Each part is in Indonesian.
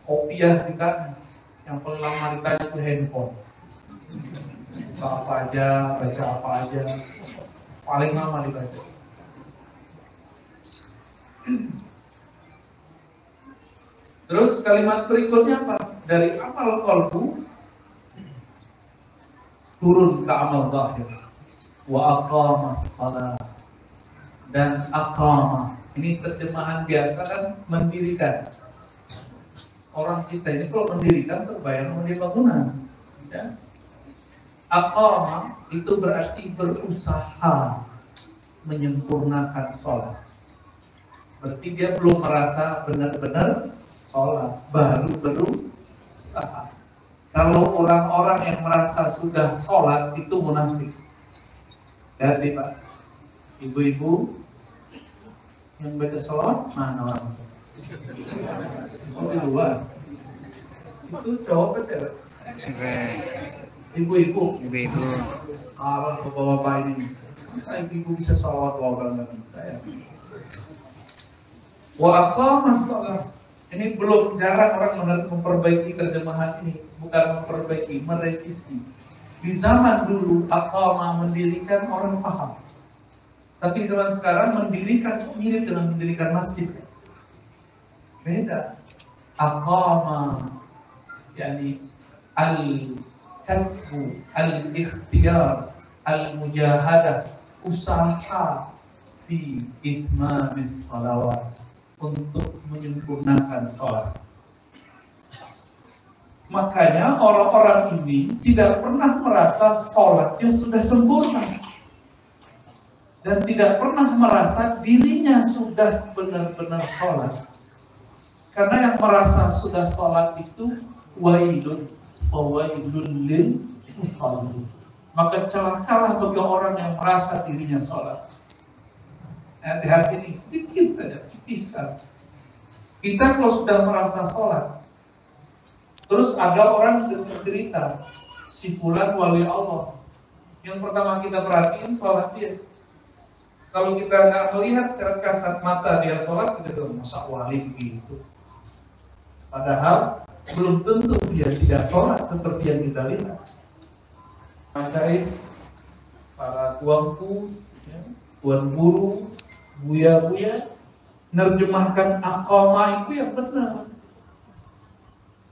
kopiah ditanya, yang paling lama ditanya itu handphone. Baca apa aja, paling lama dibaca. Terus kalimat berikutnya apa? Dari amal qalbu turun ke amal zahir. Wa aqamas shalah, dan aqama. Ini terjemahan biasa kan, mendirikan. Orang kita ini kalau mendirikan terbayang menjadi bangunan. Ya. Aqama itu berarti berusaha menyempurnakan sholat. Berarti dia belum merasa benar-benar sholat, baru berusaha. Kalau orang-orang yang merasa sudah sholat itu munafik. Jadi Pak, ibu-ibu yang baca sholat mana orang? Oh di luar. Itu cowok ke cewek? Ibu-ibu. Kalau bapak-bapak ini, masa ibu bisa sholat kalau nggak bisa ya? Wa aqamas shalah. Ini belum, jarang orang memperbaiki terjemahan ini, bukan memperbaiki, merevisi. Di zaman dulu aqama mendirikan orang paham. Tapi zaman sekarang mendirikan mirip dengan mendirikan masjid. Beda. Aqama yakni al-kasbu, al-ikhtiyar, al-mujahadah, usaha fi itmamis salawat, untuk menyempurnakan sholat. Makanya orang-orang ini tidak pernah merasa sholatnya sudah sempurna, dan tidak pernah merasa dirinya sudah benar-benar sholat. Karena yang merasa sudah sholat itu wailun lil musallin. Maka celah-celah bagi orang yang merasa dirinya sholat. Hati-hati ini sedikit saja, tipis kan. Kita kalau sudah merasa sholat, terus ada orang yang bercerita, si fulan wali Allah. Yang pertama kita perhatiin sholat dia. Kalau kita nggak melihat secara kasat mata dia sholat, kita bilang masa wali gitu. Padahal belum tentu dia tidak sholat seperti yang kita lihat. Masyaikh, para tuanku, tuan guru, buya-buya, nerjemahkan aqama itu yang benar.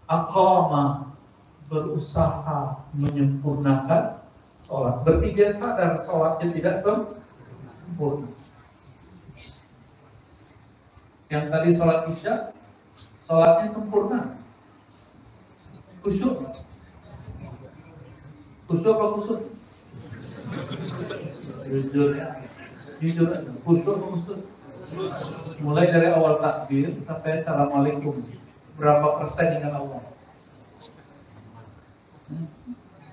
Aqama, berusaha menyempurnakan sholat. Berarti dia sadar sholatnya tidak sempurna. Yang tadi sholat isya, sholatnya sempurna. Khusyuk. Khusyuk apa khusyuk? Jujur ya. Jujur aja, khusyuk. Mulai dari awal takbir sampai assalamualaikum, berapa persen dengan Allah?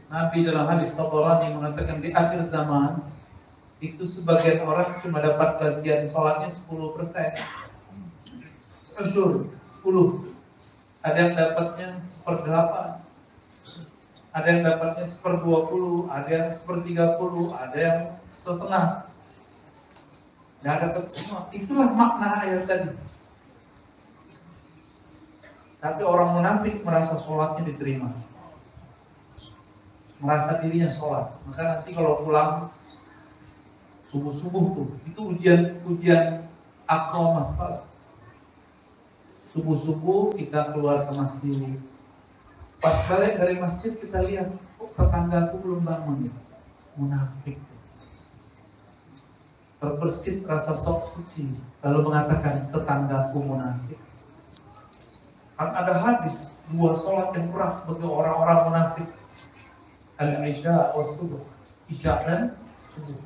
Nabi dalam hadis Tabarani mengatakan di akhir zaman itu sebagian orang cuma dapat bagian sholatnya 10%. Usyur 10. Ada yang dapatnya 1/8, ada yang dapatnya 1/20, ada yang 1/30, ada yang setengah. Nggak dapat semua. Itulah makna ayat tadi. Tapi orang munafik merasa sholatnya diterima, merasa dirinya sholat. Maka nanti kalau pulang subuh-subuh tuh, itu ujian akal masalah. Subuh-subuh kita keluar ke masjid. Pas balik dari masjid kita lihat, kok tetanggaku belum bangun ya? Munafik. Terbersit rasa sok suci lalu mengatakan tetanggaku munafik. Kan ada hadis 2 sholat yang berat bagi orang-orang munafik, al-isya wa subuh, isya dan subuh.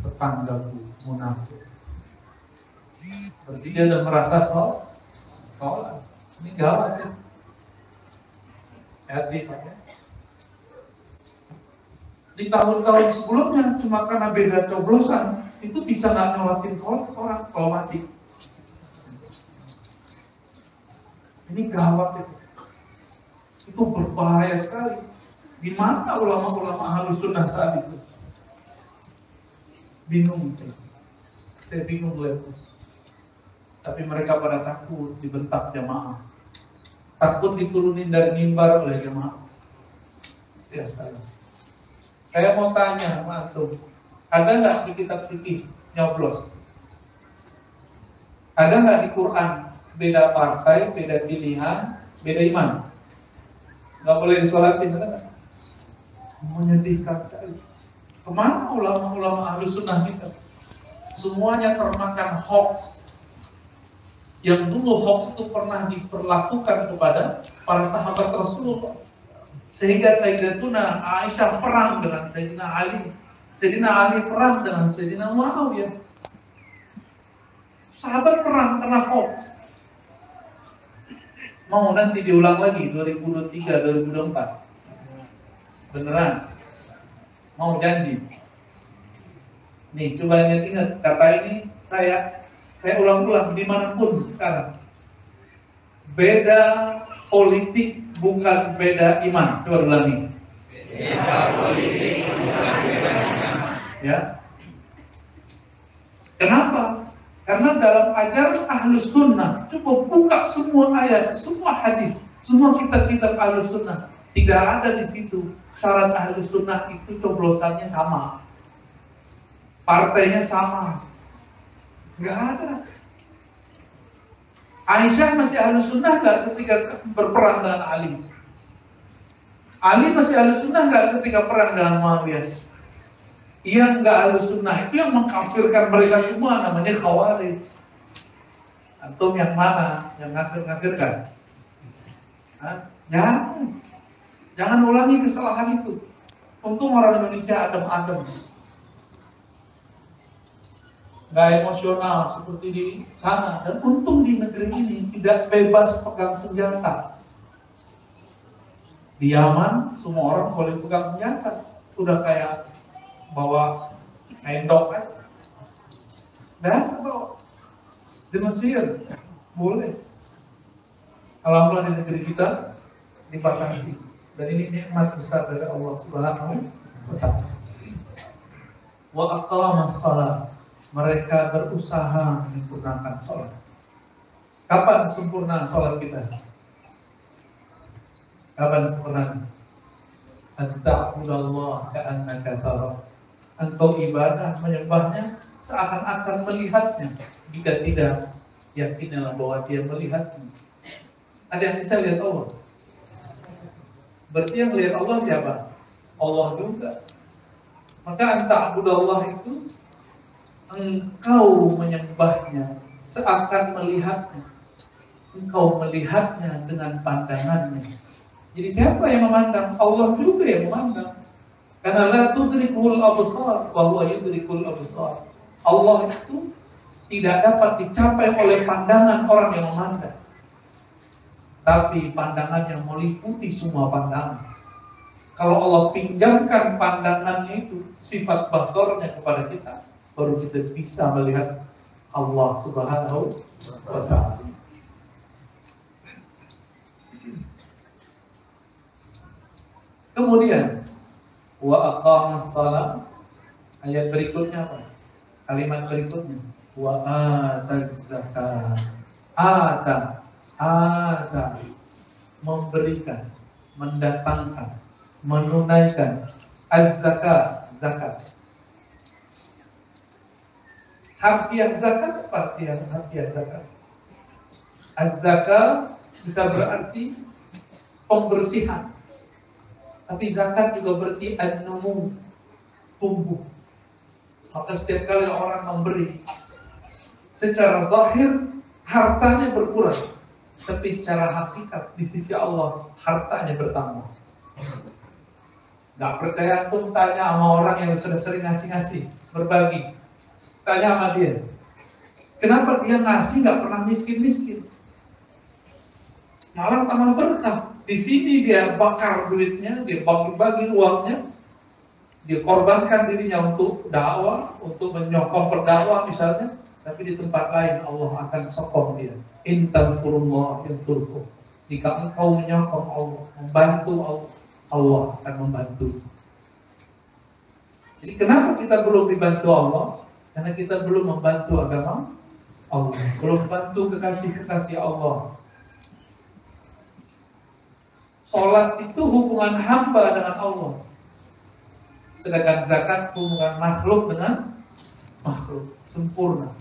Tetanggaku munafik, berarti dia sudah merasa sholat. Ini gawat ya. Di tahun-tahun sebelumnya cuma karena beda coblosan itu bisa nggak nyolatin sholat orang kalau mati. Ini gawat itu. Itu berbahaya sekali. Di mana ulama-ulama Ahlus Sunnah saat itu? Bingung. Saya bingung lihat. Tapi mereka pada takut dibentak jamaah. takut diturunin dari mimbar oleh jemaah. Ya salah. Saya mau tanya sama antum, ada nggak di kitab fikih nyoblos? Ada nggak di Quran beda partai, beda pilihan, beda iman? Nggak boleh disolatin, ada nggak? Menyedihkan sekali. Kemana ulama-ulama ahlu sunnah kita? Semuanya termakan hoax. Yang dulu hoax itu pernah diperlakukan kepada para sahabat Rasulullah, sehingga Sayyidatuna Aisyah perang dengan Sayyidina Ali, Sayyidina Ali perang dengan Sayyidina Muawiyah. Sahabat perang karena hoax. Mau nanti diulang lagi 2023, 2024? Beneran? Mau janji? Nih coba ingat kata ini, saya ulang-ulang dimanapun sekarang. Beda politik bukan beda iman. Coba ulangi. Beda politik bukan beda iman. Ya. Kenapa? Karena dalam ajaran Ahlus Sunnah, coba buka semua ayat, semua hadis, semua kitab-kitab Ahlus Sunnah, tidak ada di situ syarat Ahlus Sunnah itu coblosannya sama, partainya sama. Nggak ada. Aisyah masih Ahlus Sunnah nggak ketika berperang dengan Ali? Ali masih Ahlus Sunnah nggak ketika perang dengan Muawiyah? Yang nggak Ahlus Sunnah itu yang mengkafirkan mereka semua, namanya Khawarij. Antum yang mana? Yang ngafir-ngafirkan? Jangan ulangi kesalahan itu. Untung orang Indonesia adem-adem, nggak emosional seperti di sana, dan untung di negeri ini tidak bebas pegang senjata. Di Yaman semua orang boleh pegang senjata, udah kayak bawa sendok aja. Dan di Mesir boleh. Alhamdulillah di negeri kita dibatasi, dan ini nikmat besar dari Allah Subhanahu wa Ta'ala. Wa aqamas shalah, mereka berusaha menyempurnakan sholat. Kapan sempurna sholat kita? Kapan sempurna? Anta'budallah ka'annaka tarah. Engkau ibadah, menyembahnya seakan-akan melihatnya. Jika tidak, yakinlah bahwa dia melihatnya. Ada yang bisa lihat Allah? Berarti yang lihat Allah siapa? Allah juga. Maka anta'budallah itu engkau menyembahnya seakan melihatnya. Engkau melihatnya dengan pandangannya. Jadi siapa yang memandang? Allah juga yang memandang. Karena la tudrikul absar wa huwa yudrikul absar. Allah itu tidak dapat dicapai oleh pandangan orang yang memandang, tapi pandangan yang meliputi semua pandangan. Kalau Allah pinjamkan pandangannya itu, sifat basarnya kepada kita, baru kita bisa melihat Allah Subhanahu wa Ta'ala. Kemudian wa aqamas shalah, ayat berikutnya apa? Kalimat berikutnya wa ataz zakat. Ata memberikan, mendatangkan, menunaikan az-zakat, zakat. Harfiah zakat apa artinya harfiah zakat? Az-zakat bisa berarti pembersihan, tapi zakat juga berarti an-numu, tumbuh. Maka setiap kali orang memberi, secara zahir hartanya berkurang, tapi secara hakikat di sisi Allah hartanya bertambah. Gak percaya antum tanya sama orang yang sudah sering ngasih-ngasih, berbagi. Tanya sama dia, kenapa dia ngasih gak pernah miskin-miskin? Malah tambah berkah. Di sini dia bakar duitnya, dia bagi-bagi uangnya, dia korbankan dirinya untuk dakwah, untuk menyokong berdakwah misalnya. Tapi di tempat lain Allah akan sokong dia. In tansurullah yansurkum. Jika engkau menyokong Allah, membantu Allah, Allah akan membantu. Jadi kenapa kita belum dibantu Allah? Karena kita belum membantu agama Allah, belum bantu kekasih-kekasih Allah. Sholat itu hubungan hamba dengan Allah. Sedangkan zakat hubungan makhluk dengan makhluk. Sempurna.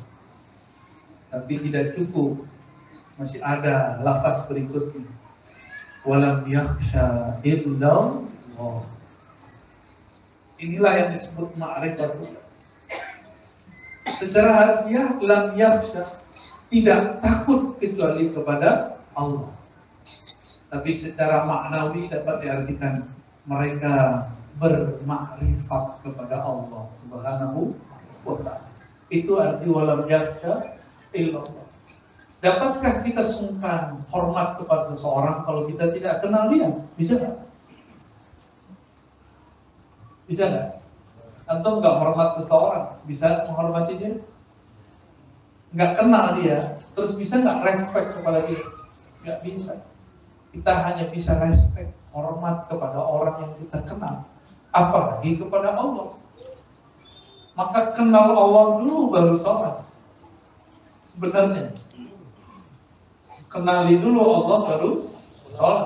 Tapi tidak cukup. Masih ada lafaz berikutnya. Walam yakhsha illallah. Inilah yang disebut ma'rifatullah. Secara harfiah, lam yakhsha, tidak takut kecuali kepada Allah. Tapi secara maknawi dapat diartikan mereka bermakrifat kepada Allah Subhanahu wa ta'ala. Itu arti walam yakhsha illallah. Dapatkah kita sungkan hormat kepada seseorang kalau kita tidak kenal dia? Bisa nggak? Bisa nggak? Antum nggak hormat seseorang, bisa menghormati dia? Nggak kenal dia, terus bisa nggak respect kepada dia? Nggak bisa. Kita hanya bisa respect, hormat kepada orang yang kita kenal, apalagi kepada Allah. Maka kenal Allah dulu baru sholat. Sebenarnya kenali dulu Allah baru sholat.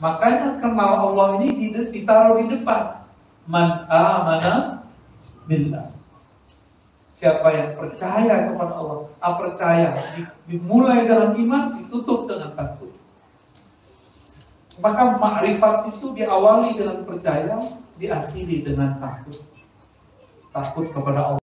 Makanya kenal Allah ini ditaruh di depan. Man amana billah. Siapa yang percaya kepada Allah, percaya dimulai dalam iman, ditutup dengan takut. Maka makrifat itu diawali dengan percaya, diakhiri dengan takut. Takut kepada Allah.